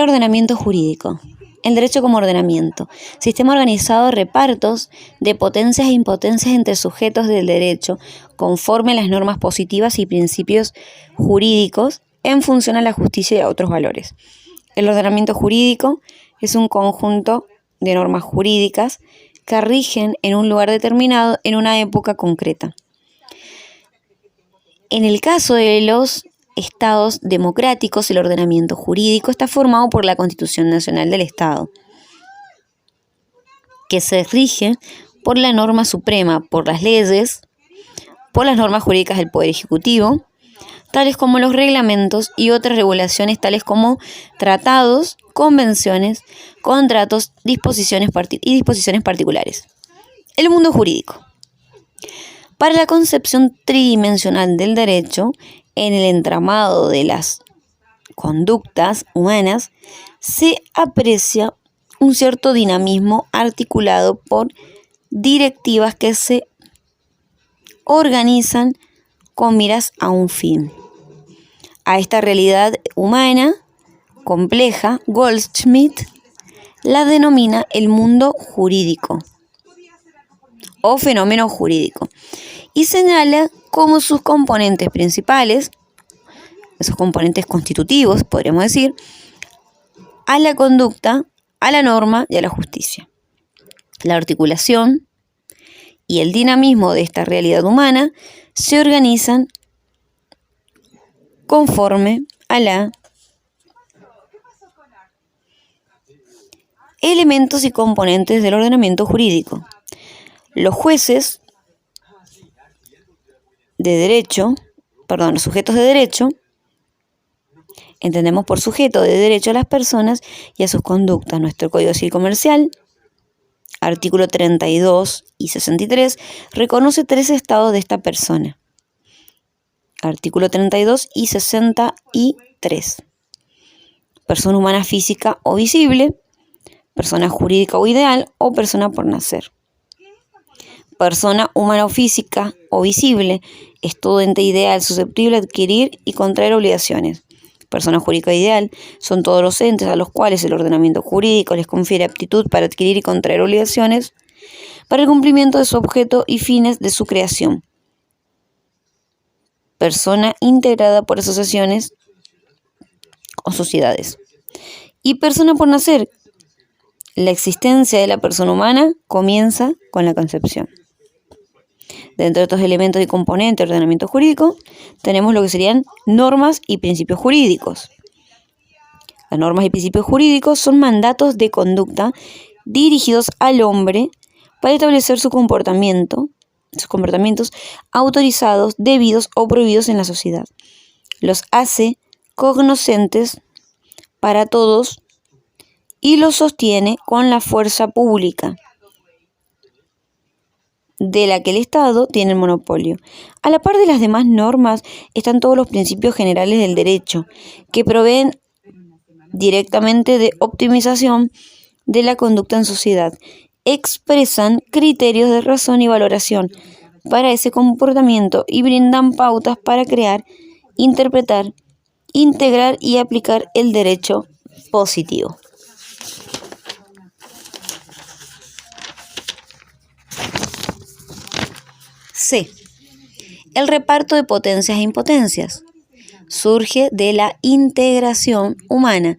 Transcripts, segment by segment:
ordenamiento jurídico. El derecho como ordenamiento. Sistema organizado de repartos de potencias e impotencias entre sujetos del derecho, conforme a las normas positivas y principios jurídicos en función a la justicia y a otros valores. El ordenamiento jurídico es un conjunto de normas jurídicas que rigen en un lugar determinado en una época concreta. En el caso de los estados democráticos, el ordenamiento jurídico está formado por la Constitución Nacional del Estado, que se rige por la norma suprema, por las leyes, por las normas jurídicas del Poder Ejecutivo, tales como los reglamentos y otras regulaciones tales como tratados, convenciones, contratos, disposiciones particulares. El mundo jurídico. Para la concepción tridimensional del derecho, en el entramado de las conductas humanas, se aprecia un cierto dinamismo articulado por directivas que se organizan con miras a un fin. A esta realidad humana compleja, Goldschmidt la denomina el mundo jurídico o fenómeno jurídico y señala como sus componentes principales, esos componentes constitutivos, podríamos decir, a la conducta, a la norma y a la justicia. La articulación y el dinamismo de esta realidad humana se organizan conforme a la elementos y componentes del ordenamiento jurídico. Los jueces de derecho, los sujetos de derecho, entendemos por sujeto de derecho a las personas y a sus conductas. Nuestro Código Civil Comercial, artículo 32 y 63, reconoce 3 estados de esta persona. Artículo 32 y 63. Persona humana física o visible, persona jurídica o ideal o persona por nacer. Persona humana o física o visible es todo ente ideal susceptible de adquirir y contraer obligaciones. Persona jurídica ideal son todos los entes a los cuales el ordenamiento jurídico les confiere aptitud para adquirir y contraer obligaciones para el cumplimiento de su objeto y fines de su creación. Persona integrada por asociaciones o sociedades. Y persona por nacer. La existencia de la persona humana comienza con la concepción. Dentro de estos elementos y componentes del ordenamiento jurídico, tenemos lo que serían normas y principios jurídicos. Las normas y principios jurídicos son mandatos de conducta dirigidos al hombre para establecer sus comportamientos autorizados, debidos o prohibidos en la sociedad. Los hace cognoscentes para todos y los sostiene con la fuerza pública de la que el Estado tiene el monopolio. A la par de las demás normas están todos los principios generales del derecho, que proveen directamente de optimización de la conducta en sociedad. Expresan criterios de razón y valoración para ese comportamiento y brindan pautas para crear, interpretar, integrar y aplicar el derecho positivo. C. El reparto de potencias e impotencias surge de la integración humana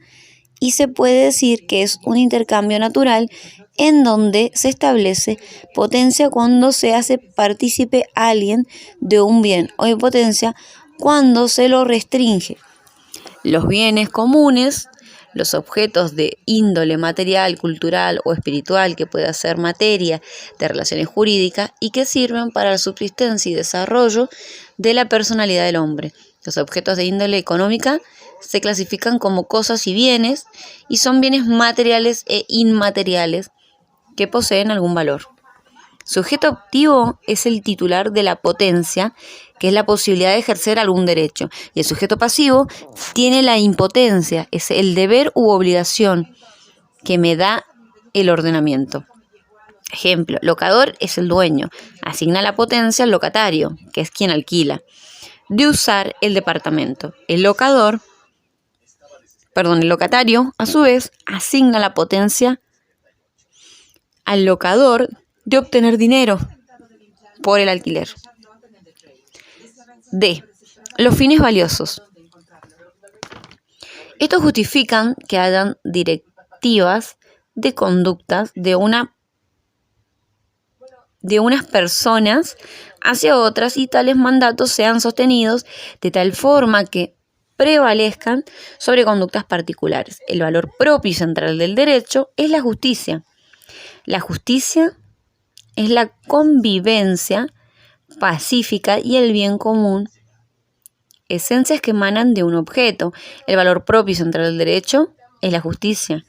y se puede decir que es un intercambio natural en donde se establece potencia cuando se hace partícipe a alguien de un bien o impotencia cuando se lo restringe. Los bienes comunes, los objetos de índole material, cultural o espiritual que pueda ser materia de relaciones jurídicas y que sirven para la subsistencia y desarrollo de la personalidad del hombre. Los objetos de índole económica se clasifican como cosas y bienes y son bienes materiales e inmateriales que poseen algún valor. Sujeto activo es el titular de la potencia, que es la posibilidad de ejercer algún derecho. Y el sujeto pasivo tiene la impotencia, es el deber u obligación que me da el ordenamiento. Ejemplo, locador es el dueño, asigna la potencia al locatario, que es quien alquila, de usar el departamento. El locador el locatario, a su vez, asigna la potencia al locador de obtener dinero por el alquiler. D. Los fines valiosos. Estos justifican que hayan directivas de conductas de unas personas hacia otras y tales mandatos sean sostenidos de tal forma que prevalezcan sobre conductas particulares. El valor propio y central del derecho es la justicia. La justicia es la convivencia pacífica y el bien común, esencias que emanan de un objeto. El valor propio y central del derecho es la justicia,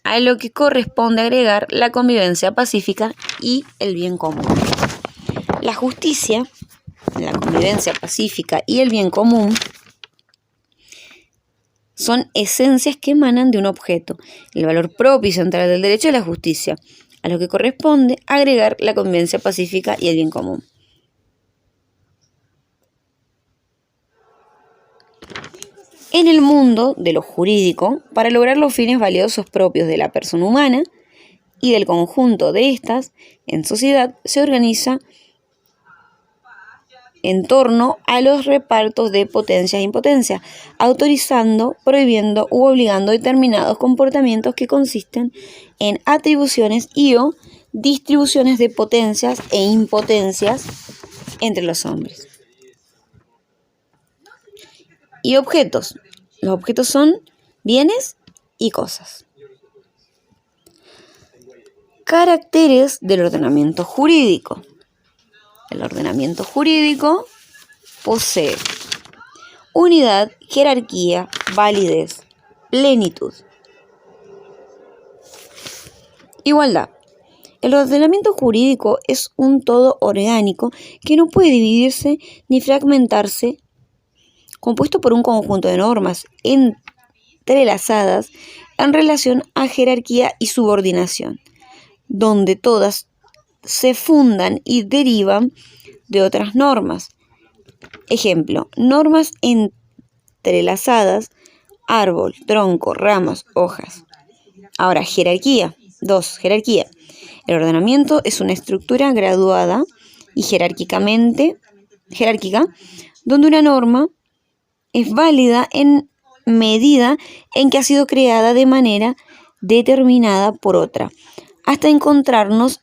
a lo que corresponde agregar la convivencia pacífica y el bien común. La justicia, la convivencia pacífica y el bien común son esencias que emanan de un objeto. El valor propio y central del derecho es la justicia, a lo que corresponde agregar la convivencia pacífica y el bien común. En el mundo de lo jurídico, para lograr los fines valiosos propios de la persona humana y del conjunto de estas, en sociedad se organiza en torno a los repartos de potencias e impotencias, autorizando, prohibiendo u obligando determinados comportamientos que consisten en atribuciones y o distribuciones de potencias e impotencias entre los hombres. Y objetos. Los objetos son bienes y cosas. Caracteres del ordenamiento jurídico. El ordenamiento jurídico posee unidad, jerarquía, validez, plenitud. Igualdad. El ordenamiento jurídico es un todo orgánico que no puede dividirse ni fragmentarse, compuesto por un conjunto de normas entrelazadas en relación a jerarquía y subordinación, donde todas se fundan y derivan de otras normas. Ejemplo, normas entrelazadas, árbol, tronco, ramas, hojas. Ahora, jerarquía. 2. Jerarquía. El ordenamiento es una estructura graduada y jerárquica, donde una norma es válida en medida en que ha sido creada de manera determinada por otra, hasta encontrarnos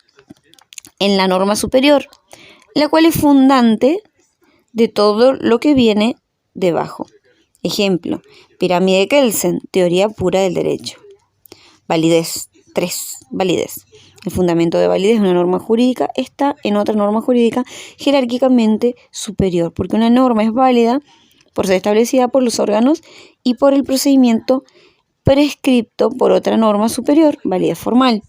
en la norma superior, la cual es fundante de todo lo que viene debajo. Ejemplo, pirámide de Kelsen, teoría pura del derecho. Validez. 3. Validez. El fundamento de validez de una norma jurídica está en otra norma jurídica jerárquicamente superior, porque una norma es válida por ser establecida por los órganos y por el procedimiento prescripto por otra norma superior, validez formal,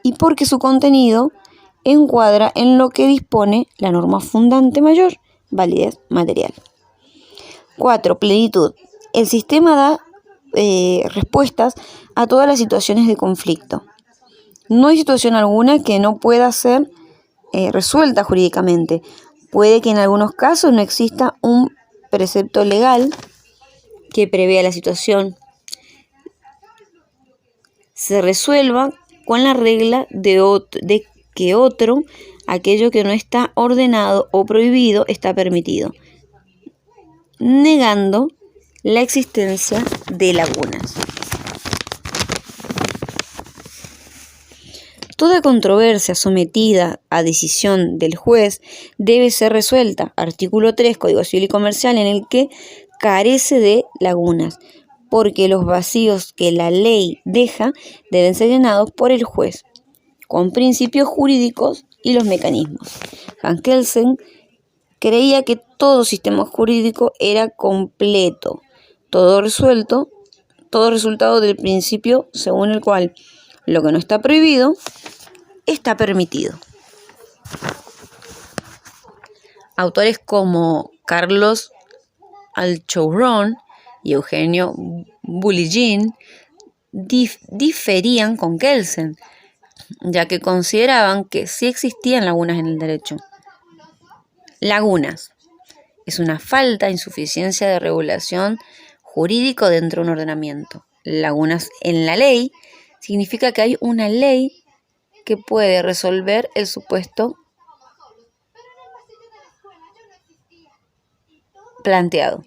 y porque su contenido encuadra en lo que dispone la norma fundante mayor, validez material. 4. Plenitud. El sistema da respuestas a todas las situaciones de conflicto. No hay situación alguna que no pueda ser resuelta jurídicamente. Puede que en algunos casos no exista un precepto legal que prevea la situación. Se resuelva con la regla de que aquello que no está ordenado o prohibido, está permitido, negando la existencia de lagunas. Toda controversia sometida a decisión del juez debe ser resuelta. Artículo 3, Código Civil y Comercial, en el que carece de lagunas, porque los vacíos que la ley deja deben ser llenados por el juez, con principios jurídicos y los mecanismos. Hans Kelsen creía que todo sistema jurídico era completo, todo resultado del principio según el cual lo que no está prohibido está permitido. Autores como Carlos Alchourrón y Eugenio Bulligin diferían con Kelsen, ya que consideraban que sí existían lagunas en el derecho. Lagunas es una falta, insuficiencia de regulación jurídico dentro de un ordenamiento. Lagunas en la ley significa que hay una ley que puede resolver el supuesto planteado.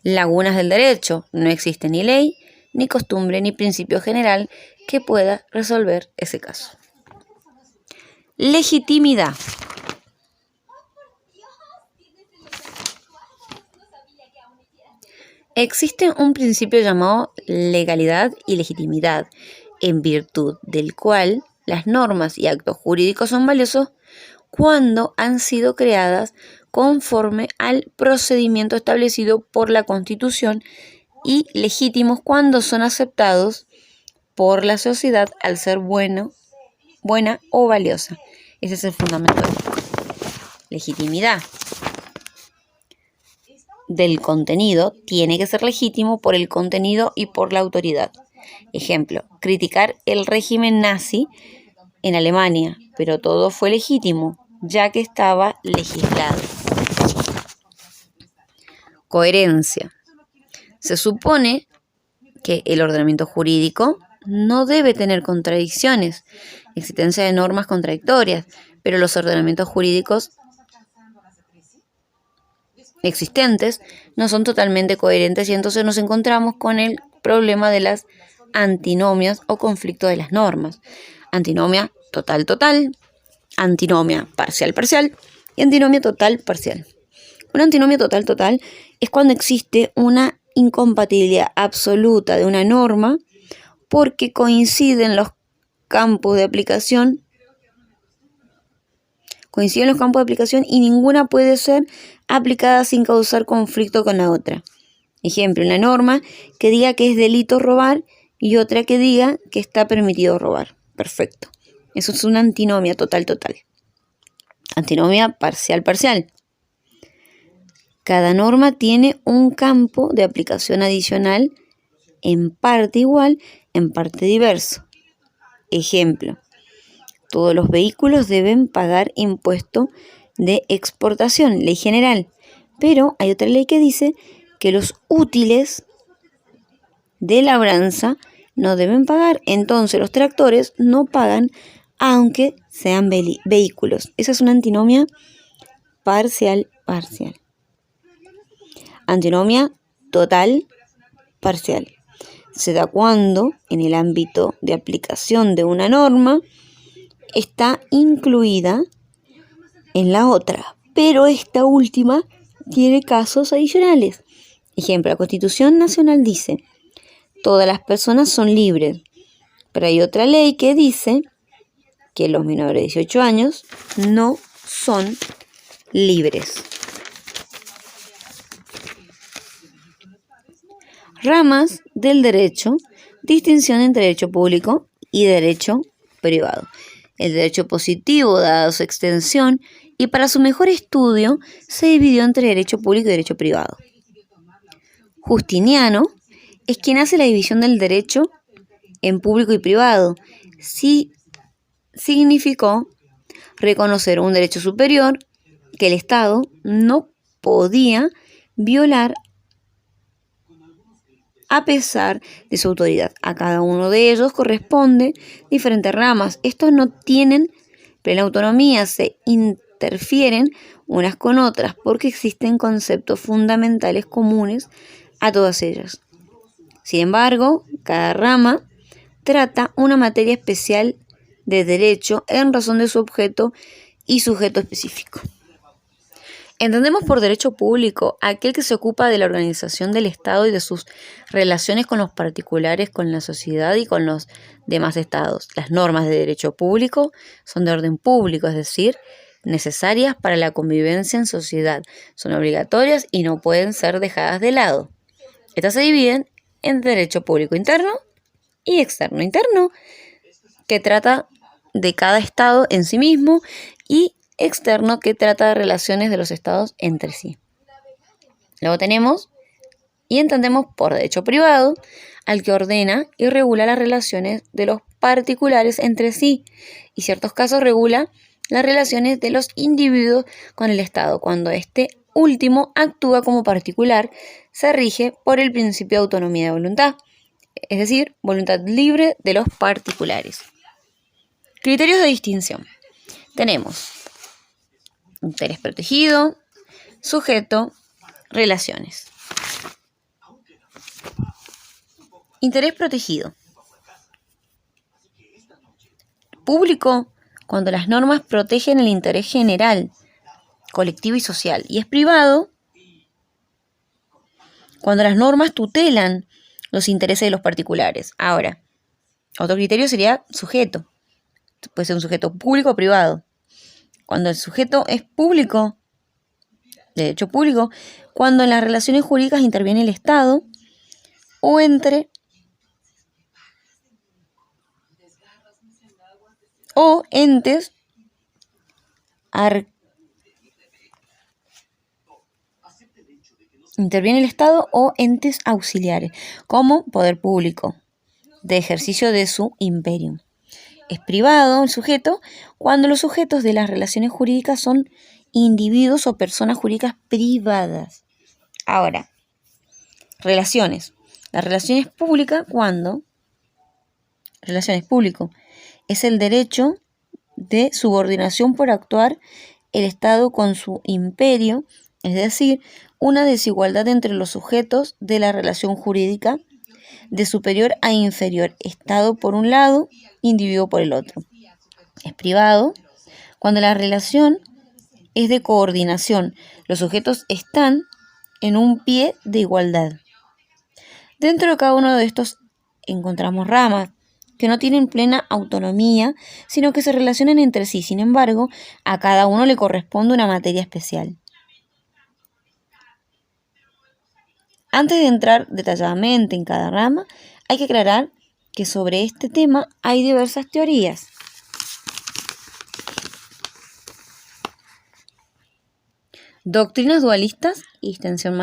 Lagunas del derecho: no existe ni ley, ni costumbre, ni principio general que pueda resolver ese caso. Legitimidad. Existe un principio llamado legalidad y legitimidad, en virtud del cual las normas y actos jurídicos son valiosos cuando han sido creadas conforme al procedimiento establecido por la Constitución y legítimos cuando son aceptados por la sociedad al ser buena o valiosa. Ese es el fundamento de la legitimidad. Del contenido tiene que ser legítimo por el contenido y por la autoridad. Ejemplo, criticar el régimen nazi en Alemania, pero todo fue legítimo, ya que estaba legislado. Coherencia. Se supone que el ordenamiento jurídico no debe tener contradicciones, existencia de normas contradictorias, pero los ordenamientos jurídicos existentes no son totalmente coherentes y entonces nos encontramos con el problema de las antinomias o conflicto de las normas. Antinomia total-total, antinomia parcial-parcial y antinomia total-parcial. Una antinomia total-total es cuando existe una incompatibilidad absoluta de una norma porque coinciden los campos de aplicación y ninguna puede ser aplicada sin causar conflicto con la otra. Ejemplo, una norma que diga que es delito robar y otra que diga que está permitido robar. Perfecto. Eso es una antinomia total-total. Antinomia parcial-parcial. Cada norma tiene un campo de aplicación adicional, en parte igual, en parte diverso. Ejemplo, todos los vehículos deben pagar impuesto de exportación, ley general. Pero hay otra ley que dice que los útiles de labranza no deben pagar. Entonces los tractores no pagan aunque sean vehículos. Esa es una antinomia parcial-parcial. Antinomia total-parcial. Se da cuando en el ámbito de aplicación de una norma está incluida en la otra, pero esta última tiene casos adicionales. Ejemplo, la Constitución Nacional dice: todas las personas son libres, pero hay otra ley que dice que los menores de 18 años no son libres. Ramas del derecho: distinción entre derecho público y derecho privado. El derecho positivo, dada su extensión y para su mejor estudio, se dividió entre derecho público y derecho privado. Justiniano es quien hace la división del derecho en público y privado. Sí significó reconocer un derecho superior que el Estado no podía violar a pesar de su autoridad. A cada uno de ellos corresponde diferentes ramas. Estos no tienen plena autonomía, se interfieren unas con otras porque existen conceptos fundamentales comunes a todas ellas. Sin embargo, cada rama trata una materia especial de derecho en razón de su objeto y sujeto específico. Entendemos por derecho público aquel que se ocupa de la organización del Estado y de sus relaciones con los particulares, con la sociedad y con los demás estados. Las normas de derecho público son de orden público, es decir, necesarias para la convivencia en sociedad. Son obligatorias y no pueden ser dejadas de lado. Estas se dividen en derecho público interno y externo. Interno, que trata de cada estado en sí mismo, y externo, que trata de relaciones de los estados entre sí. Luego tenemos y entendemos por derecho privado al que ordena y regula las relaciones de los particulares entre sí y ciertos casos regula las relaciones de los individuos con el Estado, cuando éste último actúa como particular, se rige por el principio de autonomía de voluntad, es decir, voluntad libre de los particulares. Criterios de distinción. Tenemos interés protegido, sujeto, relaciones. Interés protegido. Público, cuando las normas protegen el interés general, colectivo y social. Y es privado, cuando las normas tutelan los intereses de los particulares. Ahora, otro criterio sería sujeto. Puede ser un sujeto público o privado. Cuando el sujeto es público, de derecho público, cuando en las relaciones jurídicas interviene el Estado o entre o entes interviene el Estado o entes auxiliares, como poder público, de ejercicio de su imperium. Es privado el sujeto cuando los sujetos de las relaciones jurídicas son individuos o personas jurídicas privadas. Ahora, relaciones. La relación es pública cuando relaciones público es el derecho de subordinación por actuar el Estado con su imperio, es decir, una desigualdad entre los sujetos de la relación jurídica de superior a inferior, Estado por un lado, individuo por el otro. Es privado cuando la relación es de coordinación, los sujetos están en un pie de igualdad. Dentro de cada uno de estos encontramos ramas que no tienen plena autonomía, sino que se relacionan entre sí. Sin embargo, a cada uno le corresponde una materia especial. Antes de entrar detalladamente en cada rama, hay que aclarar que sobre este tema hay diversas teorías. Doctrinas dualistas y distinción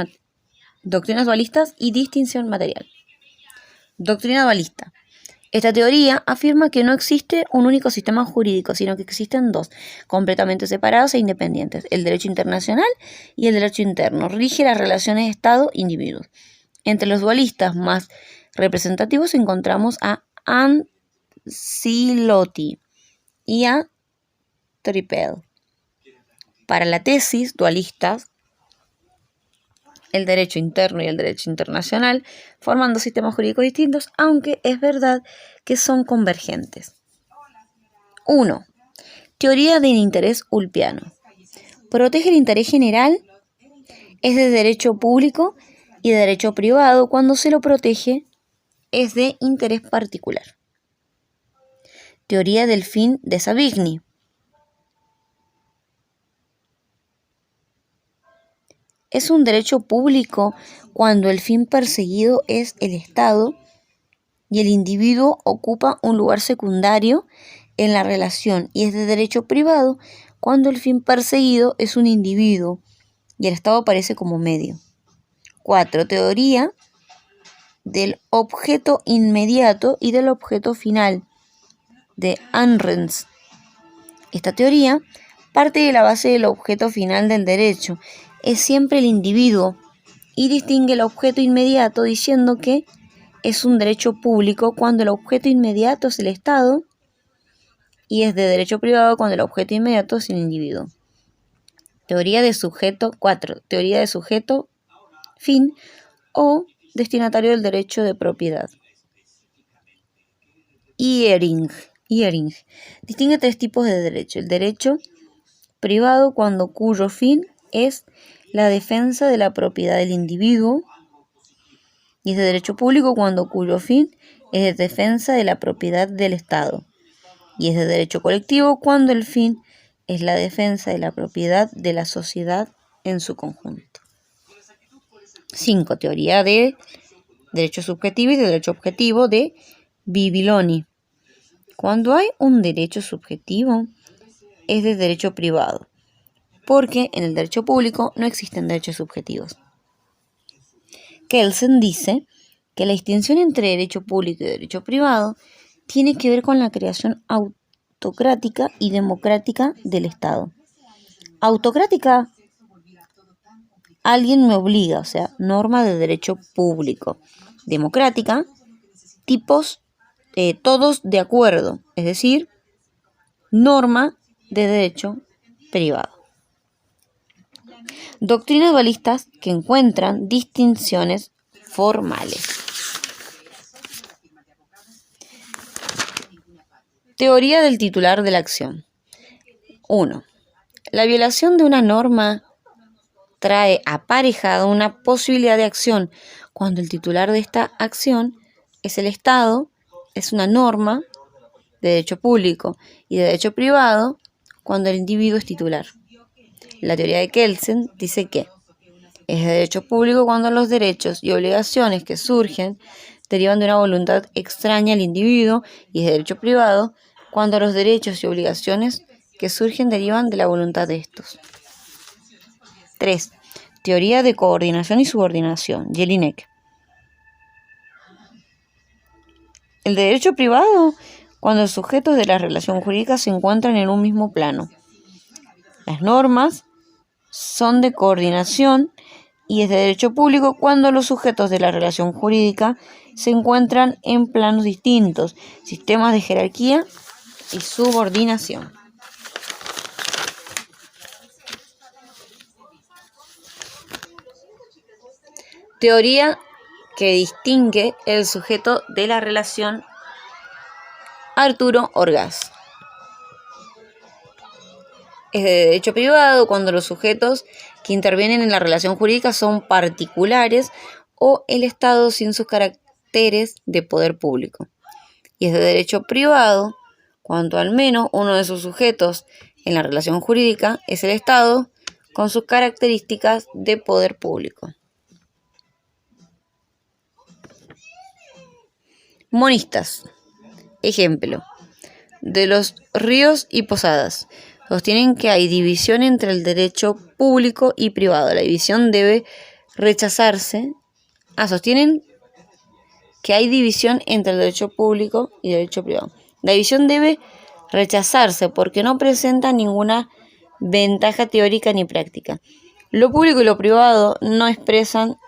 material. Doctrina dualista. Esta teoría afirma que no existe un único sistema jurídico, sino que existen dos, completamente separados e independientes, el derecho internacional y el derecho interno. Rige las relaciones Estado-individuos. Entre los dualistas más representativos encontramos a Ancilotti y a Tripel. Para la tesis dualista, el derecho interno y el derecho internacional forman dos sistemas jurídicos distintos, aunque es verdad que son convergentes. 1. Teoría del interés ulpiano. Protege el interés general, es de derecho público y de derecho privado. Cuando se lo protege, es de interés particular. Teoría del fin de Savigny. Es un derecho público cuando el fin perseguido es el Estado y el individuo ocupa un lugar secundario en la relación, y es de derecho privado cuando el fin perseguido es un individuo y el Estado aparece como medio. 4. Teoría del objeto inmediato y del objeto final de Arendt. Esta teoría parte de la base del objeto final del derecho. Es siempre el individuo y distingue el objeto inmediato diciendo que es un derecho público cuando el objeto inmediato es el Estado y es de derecho privado cuando el objeto inmediato es el individuo. Teoría de sujeto 4. Teoría de sujeto fin o destinatario del derecho de propiedad. Ihring distingue tres tipos de derecho. El derecho privado cuyo fin es la defensa de la propiedad del individuo, y es de derecho público cuyo fin es de defensa de la propiedad del Estado, y es de derecho colectivo cuando el fin es la defensa de la propiedad de la sociedad en su conjunto. 5. Teoría de derecho subjetivo y de derecho objetivo de Bibiloni. Cuando hay un derecho subjetivo, es de derecho privado, porque en el derecho público no existen derechos subjetivos. Kelsen dice que la distinción entre derecho público y derecho privado tiene que ver con la creación autocrática y democrática del Estado. Autocrática alguien me obliga, o sea, norma de derecho público. Democrática, tipos, todos de acuerdo, es decir, norma de derecho privado. Doctrinas dualistas que encuentran distinciones formales. Teoría del titular de la acción. 1. La violación de una norma trae aparejada una posibilidad de acción cuando el titular de esta acción es el Estado, es una norma de derecho público, y de derecho privado cuando el individuo es titular. La teoría de Kelsen dice que es de derecho público cuando los derechos y obligaciones que surgen derivan de una voluntad extraña al individuo, y es de derecho privado cuando los derechos y obligaciones que surgen derivan de la voluntad de estos. 3. Teoría de coordinación y subordinación, Jelinek. El derecho privado cuando los sujetos de la relación jurídica se encuentran en un mismo plano. Las normas son de coordinación y es de derecho público cuando los sujetos de la relación jurídica se encuentran en planos distintos, sistemas de jerarquía y subordinación. Teoría que distingue el sujeto de la relación, Arturo Orgaz. Es de derecho privado cuando los sujetos que intervienen en la relación jurídica son particulares o el Estado sin sus caracteres de poder público. Y es de derecho privado cuando al menos uno de sus sujetos en la relación jurídica es el Estado con sus características de poder público. Monistas. Ejemplo. De los Ríos y Posadas. Sostienen que hay división entre el derecho público y privado. La división debe rechazarse. Sostienen que hay división entre el derecho público y derecho privado. La división debe rechazarse porque no presenta ninguna ventaja teórica ni práctica. Lo público y lo privado no expresan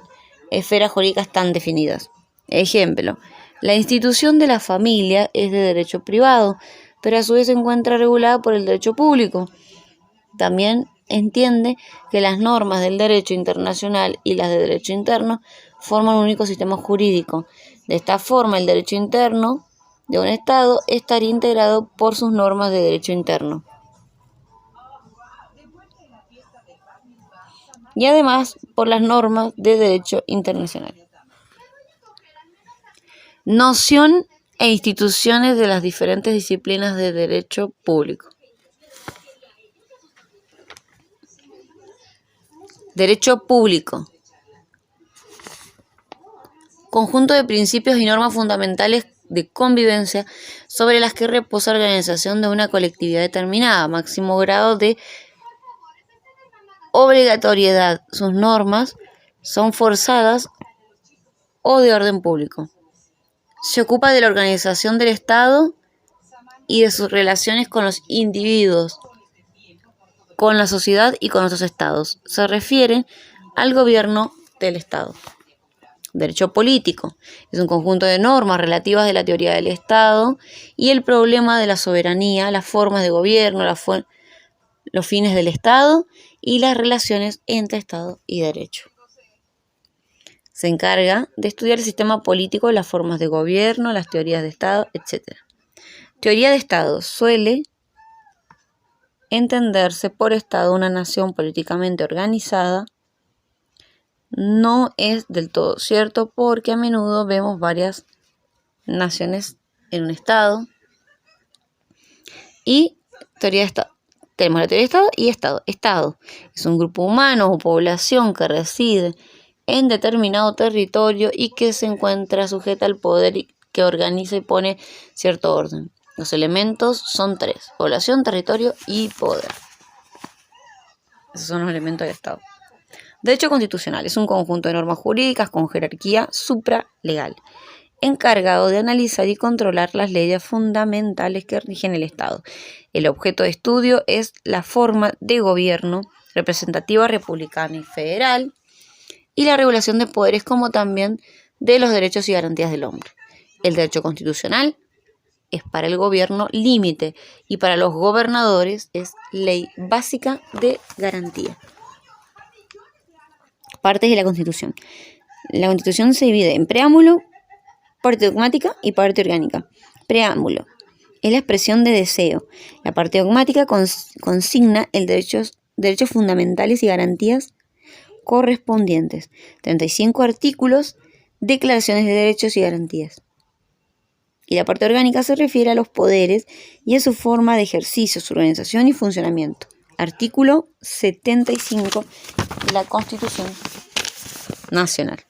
esferas jurídicas tan definidas. Ejemplo. La institución de la familia es de derecho privado, pero a su vez se encuentra regulada por el derecho público. También entiende que las normas del derecho internacional y las de derecho interno forman un único sistema jurídico. De esta forma, el derecho interno de un Estado estaría integrado por sus normas de derecho interno. Y además por las normas de derecho internacional. Noción e instituciones de las diferentes disciplinas de derecho público. Derecho público. Conjunto de principios y normas fundamentales de convivencia sobre las que reposa la organización de una colectividad determinada, máximo grado de obligatoriedad. Sus normas son forzadas o de orden público. Se ocupa de la organización del Estado y de sus relaciones con los individuos, con la sociedad y con otros estados. Se refiere al gobierno del Estado. Derecho político. Es un conjunto de normas relativas de la teoría del Estado y el problema de la soberanía, las formas de gobierno, los fines del Estado y las relaciones entre Estado y derecho. Se encarga de estudiar el sistema político, las formas de gobierno, las teorías de Estado, etc. Teoría de Estado. Suele entenderse por Estado una nación políticamente organizada. No es del todo cierto porque a menudo vemos varias naciones en un Estado. Y teoría de Estado. Tenemos la teoría de Estado y Estado. Estado es un grupo humano o población que reside en determinado territorio y que se encuentra sujeta al poder que organiza y pone cierto orden. Los elementos son 3: población, territorio y poder. Esos son los elementos del Estado. Derecho constitucional es un conjunto de normas jurídicas con jerarquía supralegal, encargado de analizar y controlar las leyes fundamentales que rigen el Estado. El objeto de estudio es la forma de gobierno representativa, republicana y federal, y la regulación de poderes como también de los derechos y garantías del hombre. El derecho constitucional es para el gobierno límite y para los gobernadores es ley básica de garantía. Partes de la Constitución. La Constitución se divide en preámbulo, parte dogmática y parte orgánica. Preámbulo es la expresión de deseo. La parte dogmática consigna el derechos fundamentales y garantías correspondientes. 35 artículos, declaraciones de derechos y garantías. Y la parte orgánica se refiere a los poderes y a su forma de ejercicio, su organización y funcionamiento. Artículo 75 de la Constitución Nacional.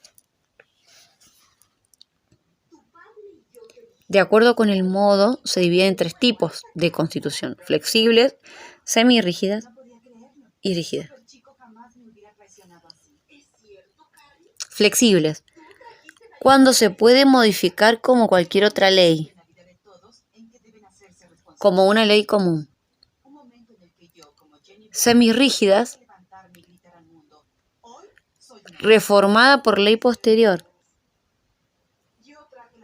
De acuerdo con el modo, se divide en 3 tipos de constitución: flexibles, semirrígidas y rígidas. Flexibles, cuando se puede modificar como cualquier otra ley, como una ley común. Semirrígidas, reformada por ley posterior,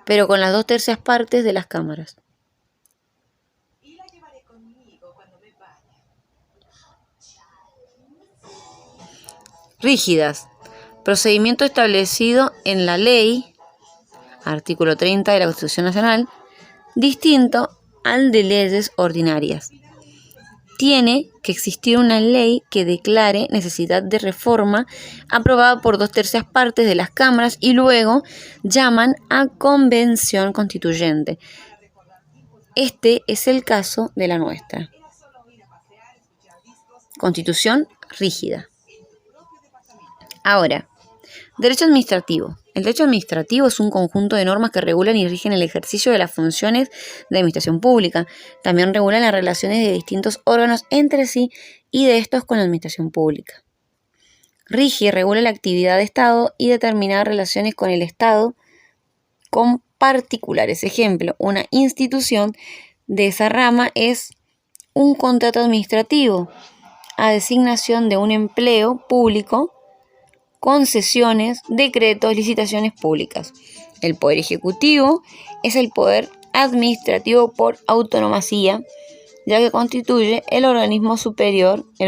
pero con las 2/3 partes de las cámaras. Rígidas, procedimiento establecido en la ley, artículo 30 de la Constitución Nacional, distinto al de leyes ordinarias. Tiene que existir una ley que declare necesidad de reforma aprobada por 2/3 partes de las cámaras y luego llaman a convención constituyente. Este es el caso de la nuestra. Constitución rígida. Ahora, derecho administrativo. El derecho administrativo es un conjunto de normas que regulan y rigen el ejercicio de las funciones de administración pública. También regulan las relaciones de distintos órganos entre sí y de estos con la administración pública. Rige y regula la actividad de Estado y determinadas relaciones con el Estado con particulares. Ejemplo, una institución de esa rama es un contrato administrativo a designación de un empleo público, concesiones, decretos, licitaciones públicas. El Poder Ejecutivo es el poder administrativo por autonomía, ya que constituye el órgano superior de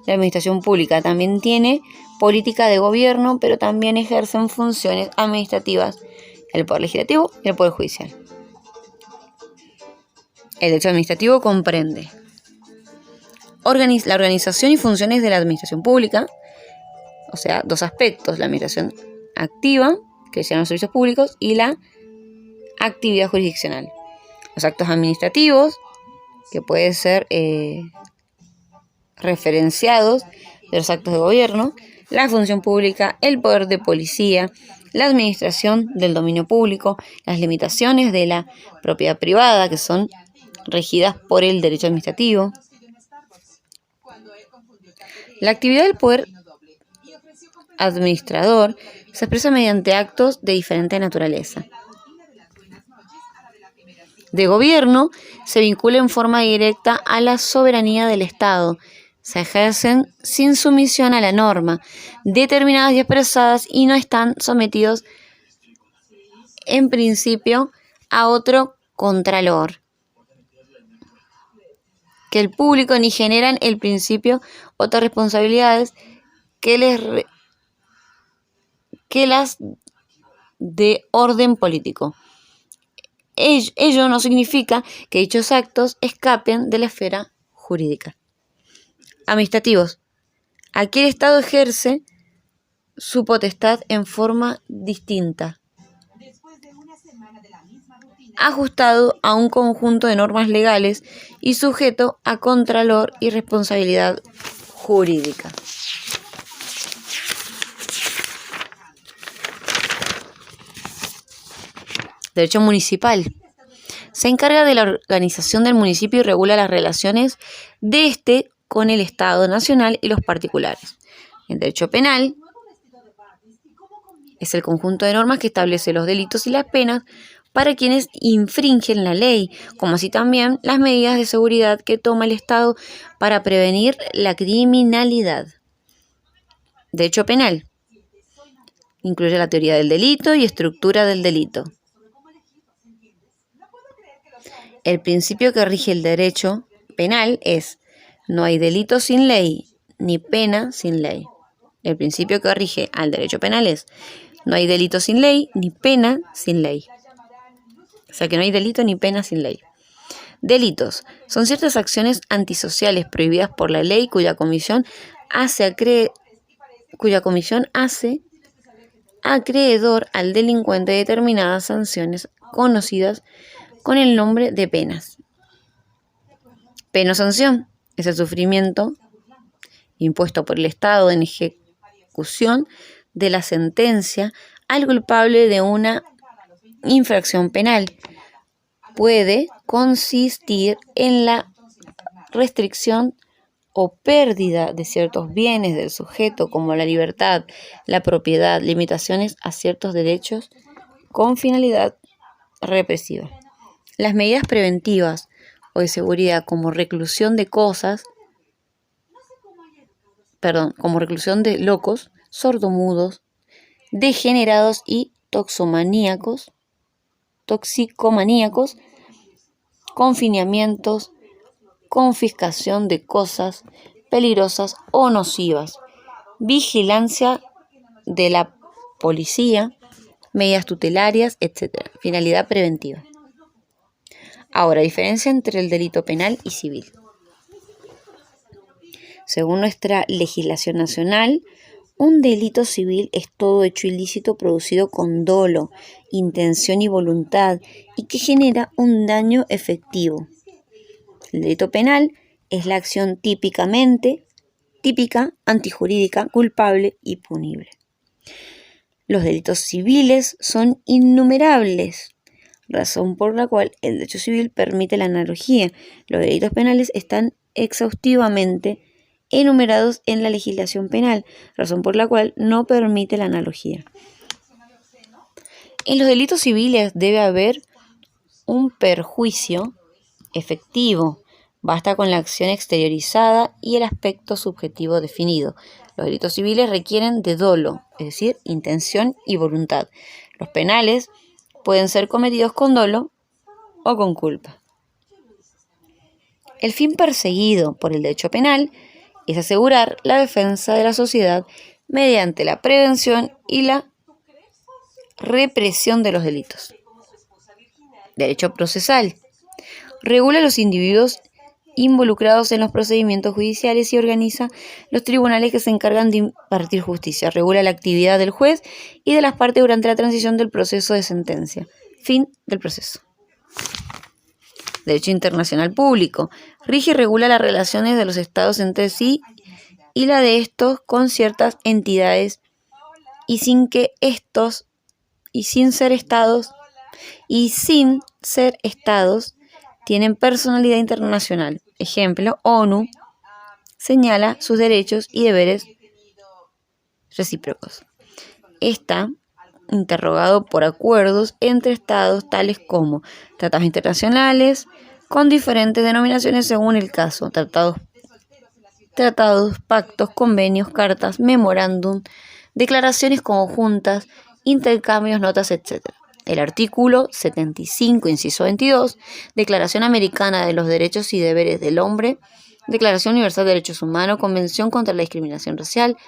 la administración pública. También tiene política de gobierno, pero también ejercen funciones administrativas el Poder Legislativo y el Poder Judicial. El derecho administrativo comprende la organización y funciones de la administración pública, o sea, 2 aspectos: la administración activa, que sean los servicios públicos, y la actividad jurisdiccional. Los actos administrativos, que pueden ser referenciados de los actos de gobierno, la función pública, el poder de policía, la administración del dominio público, las limitaciones de la propiedad privada, que son regidas por el derecho administrativo. La actividad del poder administrador se expresa mediante actos de diferente naturaleza. De gobierno se vincula en forma directa a la soberanía del Estado. Se ejercen sin sumisión a la norma, determinadas y expresadas, y no están sometidos en principio a otro contralor que el público, ni generan el principio otras responsabilidades que las de orden político. Ello no significa que dichos actos escapen de la esfera jurídica. Administrativos. Aquí el Estado ejerce su potestad en forma distinta, ajustado a un conjunto de normas legales y sujeto a contralor y responsabilidad jurídica. Derecho municipal. Se encarga de la organización del municipio y regula las relaciones de este con el Estado nacional y los particulares. El derecho penal es el conjunto de normas que establece los delitos y las penas para quienes infringen la ley, como así también las medidas de seguridad que toma el Estado para prevenir la criminalidad. Derecho penal Incluye la teoría del delito y estructura del delito. El principio que rige el derecho penal es: no hay delito sin ley, ni pena sin ley. El principio que rige al derecho penal es: no hay delito sin ley, ni pena sin ley. O sea que no hay delito ni pena sin ley. Delitos son ciertas acciones antisociales prohibidas por la ley cuya comisión hace acreedor al delincuente determinadas sanciones conocidas con el nombre de penas. Pena o sanción es el sufrimiento impuesto por el Estado en ejecución de la sentencia al culpable de una infracción penal. Puede consistir en la restricción o pérdida de ciertos bienes del sujeto, como la libertad, la propiedad, limitaciones a ciertos derechos con finalidad represiva. Las medidas preventivas o de seguridad, como reclusión de locos, sordomudos, degenerados y toxicomaníacos, confinamientos, confiscación de cosas peligrosas o nocivas, vigilancia de la policía, medidas tutelarias, etc. Finalidad preventiva. Ahora, diferencia entre el delito penal y civil. Según nuestra legislación nacional, un delito civil es todo hecho ilícito producido con dolo, intención y voluntad y que genera un daño efectivo. El delito penal es la acción típica, antijurídica, culpable y punible. Los delitos civiles son innumerables, razón por la cual el derecho civil permite la analogía. Los delitos penales están exhaustivamente enumerados en la legislación penal, razón por la cual no permite la analogía. En los delitos civiles debe haber un perjuicio efectivo. Basta con la acción exteriorizada y el aspecto subjetivo definido. Los delitos civiles requieren de dolo, es decir, intención y voluntad. Los penales pueden ser cometidos con dolo o con culpa. El fin perseguido por el derecho penal es asegurar la defensa de la sociedad mediante la prevención y la represión de los delitos. Derecho procesal. Regula a los individuos involucrados en los procedimientos judiciales y organiza los tribunales que se encargan de impartir justicia. Regula la actividad del juez y de las partes durante la transición del proceso de sentencia. Fin del proceso. Derecho internacional público. Rige y regula las relaciones de los estados entre sí y la de estos con ciertas entidades y sin ser estados tienen personalidad internacional. Ejemplo, ONU señala sus derechos y deberes recíprocos. Está interrogado por acuerdos entre estados tales como tratados internacionales con diferentes denominaciones según el caso, tratados, pactos, convenios, cartas, memorándum, declaraciones conjuntas, intercambios, notas, etc. El artículo 75, inciso 22, Declaración Americana de los Derechos y Deberes del Hombre, Declaración Universal de Derechos Humanos, Convención contra la Discriminación Racial,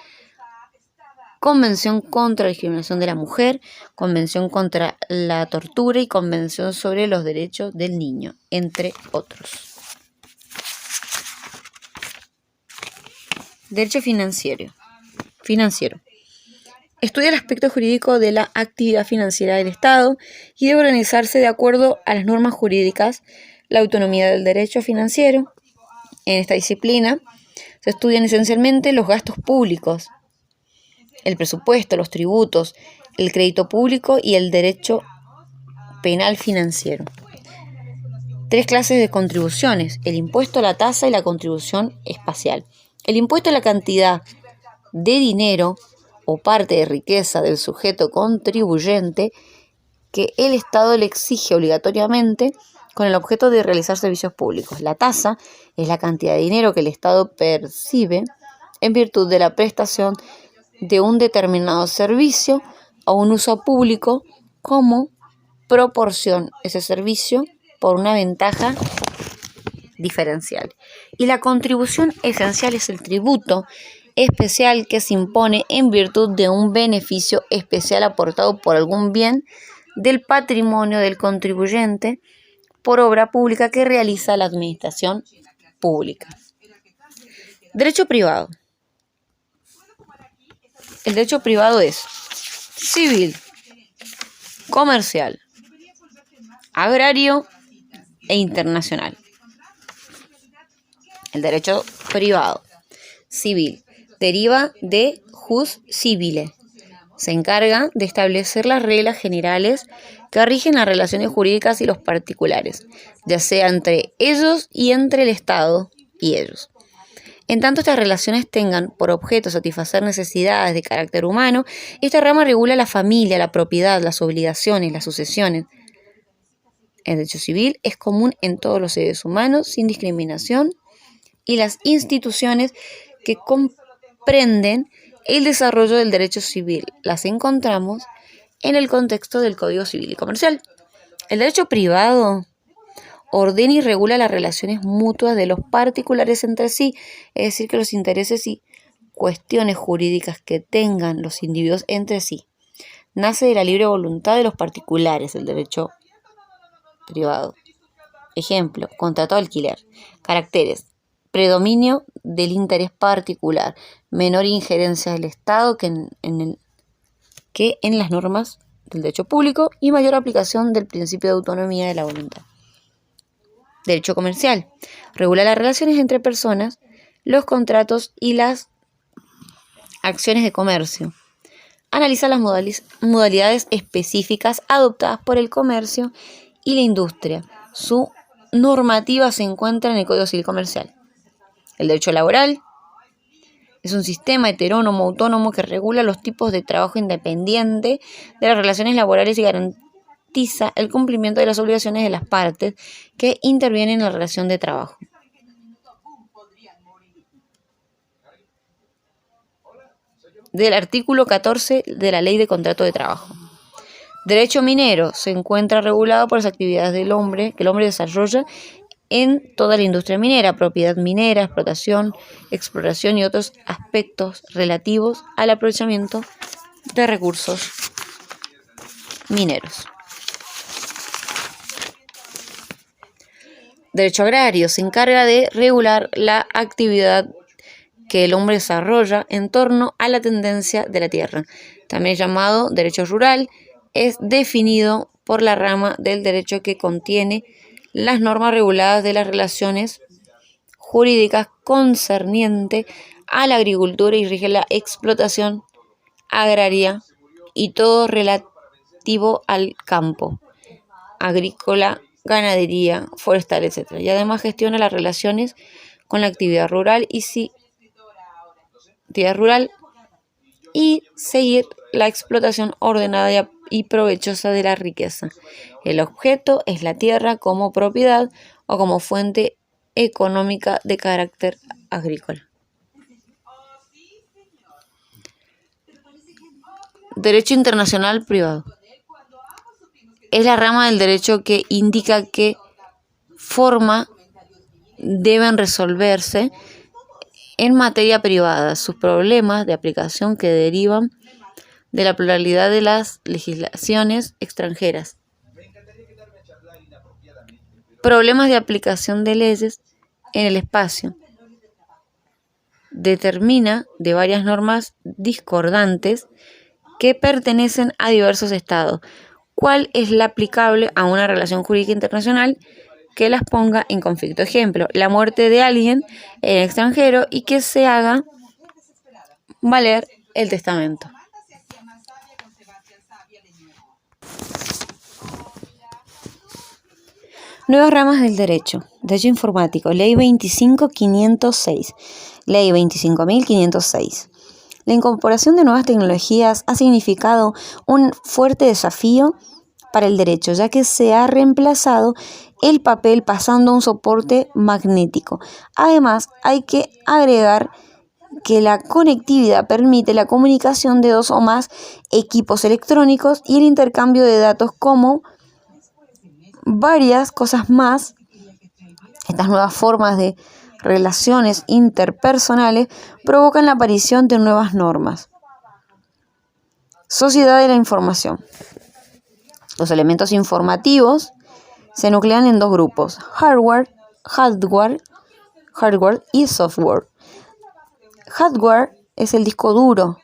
Convención contra la Discriminación de la Mujer, Convención contra la Tortura y Convención sobre los Derechos del Niño, entre otros. Derecho financiero. Estudia el aspecto jurídico de la actividad financiera del Estado y debe organizarse de acuerdo a las normas jurídicas, la autonomía del derecho financiero. En esta disciplina se estudian esencialmente los gastos públicos, el presupuesto, los tributos, el crédito público y el derecho penal financiero. 3 clases de contribuciones: el impuesto, la tasa y la contribución espacial. El impuesto es la cantidad de dinero o parte de riqueza del sujeto contribuyente que el Estado le exige obligatoriamente con el objeto de realizar servicios públicos. La tasa es la cantidad de dinero que el Estado percibe en virtud de la prestación de un determinado servicio a un uso público como proporción ese servicio por una ventaja diferencial. Y la contribución esencial es el tributo especial que se impone en virtud de un beneficio especial aportado por algún bien del patrimonio del contribuyente por obra pública que realiza la administración pública. Derecho privado. El derecho privado es civil, comercial, agrario e internacional. El derecho privado civil deriva de jus civile. Se encarga de establecer las reglas generales que rigen las relaciones jurídicas y los particulares, ya sea entre ellos y entre el Estado y ellos. En tanto estas relaciones tengan por objeto satisfacer necesidades de carácter humano, esta rama regula la familia, la propiedad, las obligaciones, las sucesiones. El derecho civil es común en todos los seres humanos, sin discriminación, y las instituciones que comprenden el desarrollo del derecho civil las encontramos en el contexto del Código Civil y Comercial. El derecho privado ordena y regula las relaciones mutuas de los particulares entre sí, es decir, que los intereses y cuestiones jurídicas que tengan los individuos entre sí. Nace de la libre voluntad de los particulares, el derecho privado. Ejemplo, contrato de alquiler. Caracteres: predominio del interés particular, menor injerencia del Estado que en las normas del derecho público y mayor aplicación del principio de autonomía de la voluntad. Derecho comercial. Regula las relaciones entre personas, los contratos y las acciones de comercio. Analiza las modalidades específicas adoptadas por el comercio y la industria. Su normativa se encuentra en el Código Civil Comercial. El derecho laboral es un sistema heterónomo autónomo que regula los tipos de trabajo independiente de las relaciones laborales y garantiza el cumplimiento de las obligaciones de las partes que intervienen en la relación de trabajo. Del artículo 14 de la Ley de Contrato de Trabajo. Derecho minero se encuentra regulado por las actividades del hombre que el hombre desarrolla en toda la industria minera, propiedad minera, explotación, exploración y otros aspectos relativos al aprovechamiento de recursos mineros. Derecho agrario se encarga de regular la actividad que el hombre desarrolla en torno a la tendencia de la tierra. También llamado derecho rural, es definido por la rama del derecho que contiene las normas reguladas de las relaciones jurídicas concerniente a la agricultura y rige la explotación agraria y todo relativo al campo, agrícola, ganadería, forestal, etc. Y además gestiona las relaciones con la actividad rural y seguir la explotación ordenada y provechosa de la riqueza. El objeto es la tierra como propiedad o como fuente económica de carácter agrícola. Derecho internacional privado. Es la rama del derecho que indica qué forma deben resolverse en materia privada sus problemas de aplicación que derivan de la pluralidad de las legislaciones extranjeras. Problemas de aplicación de leyes en el espacio. Determina de varias normas discordantes que pertenecen a diversos estados, cuál es la aplicable a una relación jurídica internacional que las ponga en conflicto. Ejemplo, la muerte de alguien en el extranjero y que se haga valer el testamento. Nuevas ramas del derecho. Derecho informático. Ley 25.506. Ley 25.506. La incorporación de nuevas tecnologías ha significado un fuerte desafío para el derecho, ya que se ha reemplazado el papel pasando a un soporte magnético. Además, hay que agregar que la conectividad permite la comunicación de dos o más equipos electrónicos y el intercambio de datos como varias cosas más. Estas nuevas formas de relaciones interpersonales provocan la aparición de nuevas normas. Sociedad de la información. Los elementos informativos se nuclean en dos grupos: hardware y software. Hardware es el disco duro,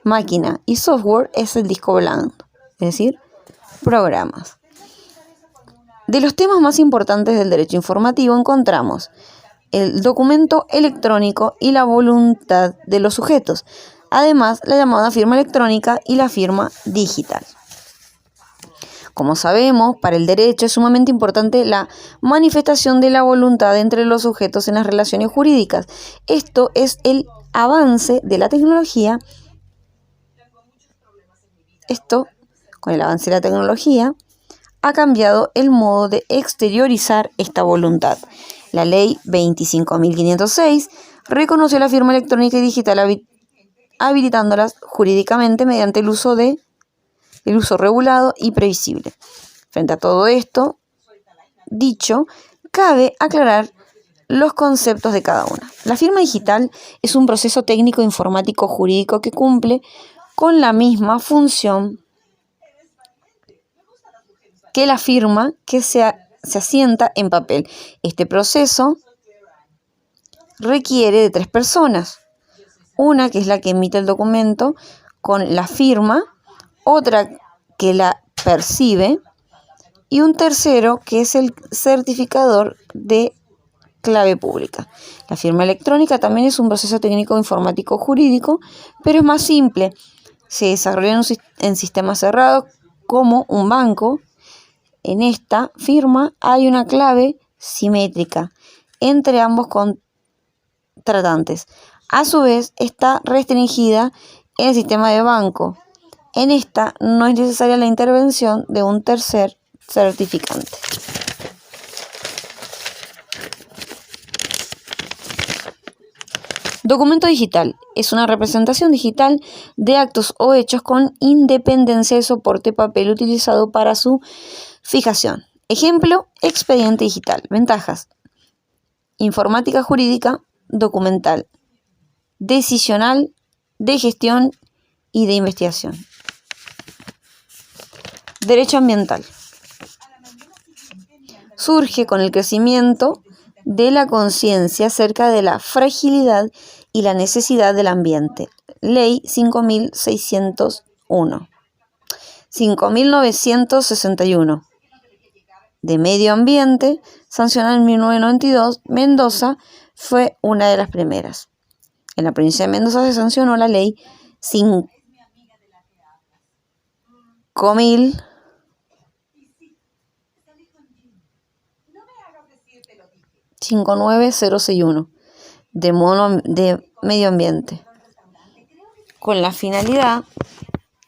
máquina, y software es el disco blando, es decir, programas. De los temas más importantes del derecho informativo encontramos el documento electrónico y la voluntad de los sujetos, además la llamada firma electrónica y la firma digital. Como sabemos, para el derecho es sumamente importante la manifestación de la voluntad entre los sujetos en las relaciones jurídicas. Esto es el avance de la tecnología. Con el avance de la tecnología, ha cambiado el modo de exteriorizar esta voluntad. La ley 25.506 reconoció la firma electrónica y digital habilitándolas jurídicamente mediante el uso regulado y previsible. Frente a todo esto dicho, cabe aclarar los conceptos de cada una. La firma digital es un proceso técnico informático jurídico que cumple con la misma función que la firma que se asienta en papel. Este proceso requiere de 3 personas. Una que es la que emite el documento con la firma, otra que la percibe y un tercero que es el certificador de clave pública. La firma electrónica también es un proceso técnico informático jurídico, pero es más simple. Se desarrolla en sistemas cerrados como un banco. En esta firma hay una clave simétrica entre ambos contratantes. A su vez, está restringida en el sistema de banco. En esta no es necesaria la intervención de un tercer certificante. Documento digital es una representación digital de actos o hechos con independencia de soporte papel utilizado para su fijación. Ejemplo, expediente digital. Ventajas: informática jurídica, documental, decisional, de gestión y de investigación. Derecho ambiental. Surge con el crecimiento de la conciencia acerca de la fragilidad y la necesidad del ambiente. Ley 5.961 de Medio Ambiente, sancionada en 1992, Mendoza fue una de las primeras. En la provincia de Mendoza se sancionó la ley 5.061 de Medio Ambiente, con la finalidad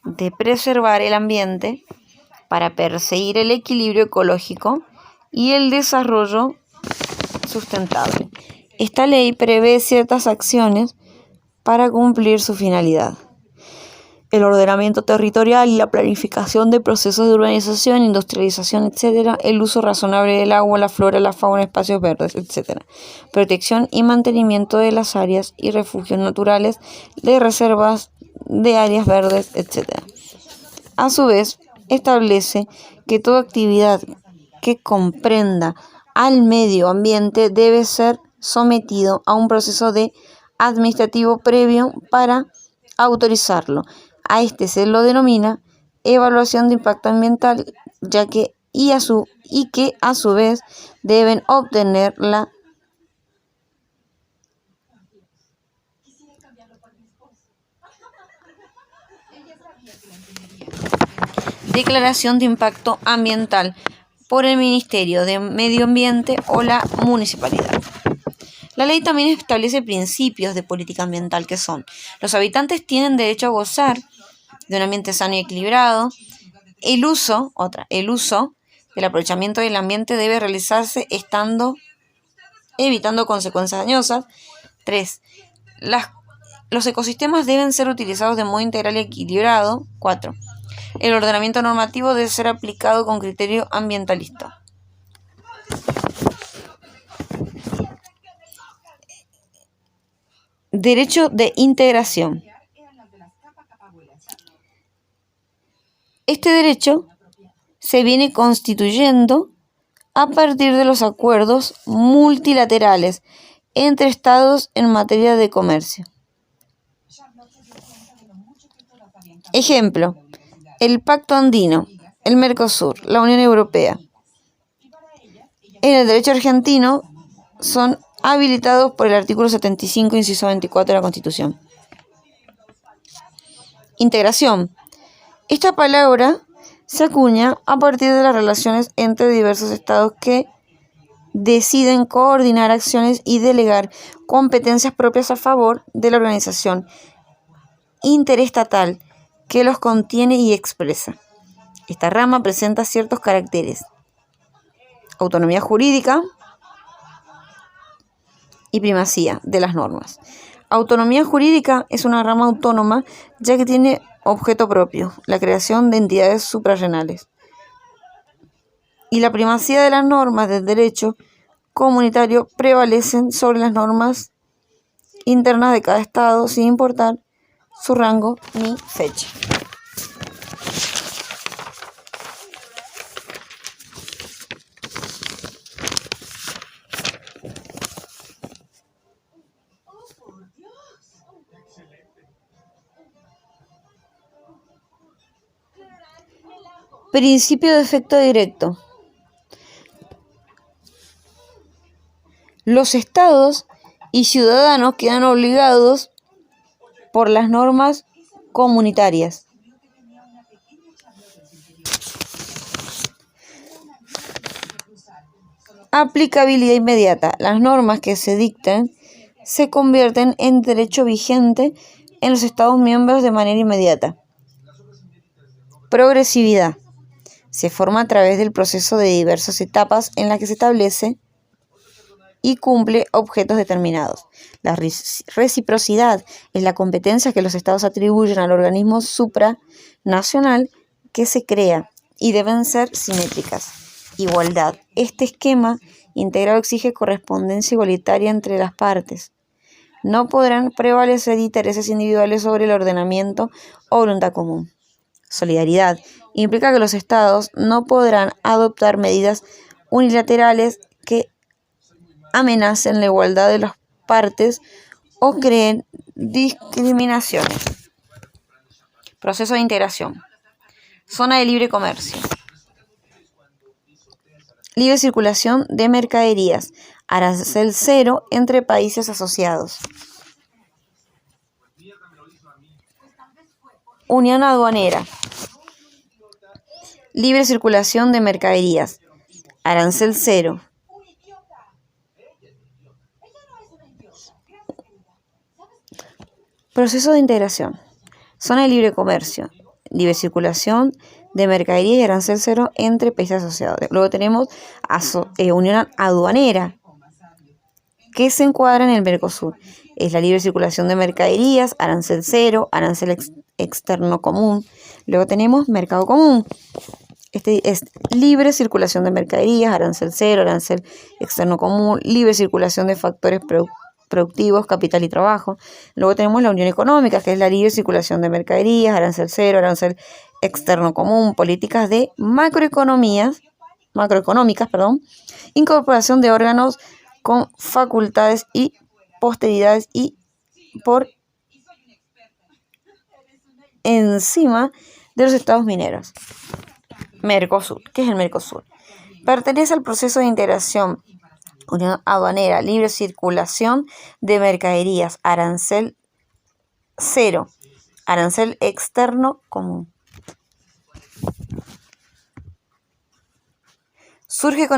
de preservar el ambiente para perseguir el equilibrio ecológico y el desarrollo sustentable. Esta ley prevé ciertas acciones para cumplir su finalidad: el ordenamiento territorial y la planificación de procesos de urbanización, industrialización, etc., el uso razonable del agua, la flora, la fauna, espacios verdes, etc., protección y mantenimiento de las áreas y refugios naturales, de reservas de áreas verdes, etc. A su vez, establece que toda actividad que comprenda al medio ambiente debe ser sometido a un proceso administrativo previo para autorizarlo. A este se lo denomina evaluación de impacto ambiental, que a su vez deben obtener la declaración de impacto ambiental por el Ministerio de Medio Ambiente o la municipalidad. La ley también establece principios de política ambiental que son: los habitantes tienen derecho a gozar de un ambiente sano y equilibrado. El uso del aprovechamiento del ambiente debe realizarse estando evitando consecuencias dañosas. 3. Los ecosistemas deben ser utilizados de modo integral y equilibrado. 4. El ordenamiento normativo debe ser aplicado con criterio ambientalista. Derecho de integración. Este derecho se viene constituyendo a partir de los acuerdos multilaterales entre estados en materia de comercio. Ejemplo, el Pacto Andino, el Mercosur, la Unión Europea. En el derecho argentino son habilitados por el artículo 75, inciso 24 de la Constitución. Integración. Esta palabra se acuña a partir de las relaciones entre diversos estados que deciden coordinar acciones y delegar competencias propias a favor de la organización interestatal que los contiene y expresa. Esta rama presenta ciertos caracteres: autonomía jurídica y primacía de las normas. Autonomía jurídica es una rama autónoma ya que tiene objeto propio, la creación de entidades suprarrenales. Y la primacía de las normas del derecho comunitario prevalecen sobre las normas internas de cada estado sin importar su rango ni fecha. Principio de efecto directo. Los estados y ciudadanos quedan obligados por las normas comunitarias. Aplicabilidad inmediata. Las normas que se dicten se convierten en derecho vigente en los estados miembros de manera inmediata. Progresividad. Se forma a través del proceso de diversas etapas en las que se establece y cumple objetos determinados. La reciprocidad es la competencia que los estados atribuyen al organismo supranacional que se crea y deben ser simétricas. Igualdad. Este esquema integrado exige correspondencia igualitaria entre las partes. No podrán prevalecer intereses individuales sobre el ordenamiento o voluntad común. Solidaridad. Implica que los estados no podrán adoptar medidas unilaterales que amenacen la igualdad de las partes o creen discriminaciones. Proceso de integración. Zona de libre comercio. Libre circulación de mercaderías. Arancel cero entre países asociados. Unión aduanera. Libre circulación de mercaderías. Arancel cero. Proceso de integración. Zona de libre comercio. Libre circulación de mercaderías y arancel cero entre países asociados. Luego tenemos unión aduanera, que se encuadra en el Mercosur. Es la libre circulación de mercaderías, arancel cero, arancel externo común. Luego tenemos mercado común. Este es libre circulación de mercaderías, arancel cero, arancel externo común, libre circulación de factores productivos, capital y trabajo. Luego tenemos la unión económica, que es la libre circulación de mercaderías, arancel cero, arancel externo común, políticas de macroeconómicas, incorporación de órganos con facultades y posteridades y por encima de los estados mineros. Mercosur. ¿Qué es el Mercosur? Pertenece al proceso de integración, unión aduanera, libre circulación de mercaderías, arancel cero, arancel externo común. Surge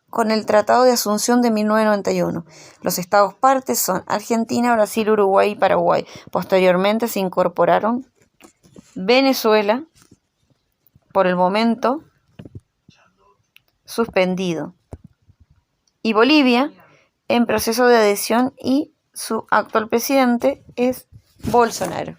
con el Tratado de Asunción de 1991. Los estados partes son Argentina, Brasil, Uruguay y Paraguay. Posteriormente se incorporaron Venezuela, por el momento suspendido, y Bolivia, en proceso de adhesión y su actual presidente es Bolsonaro.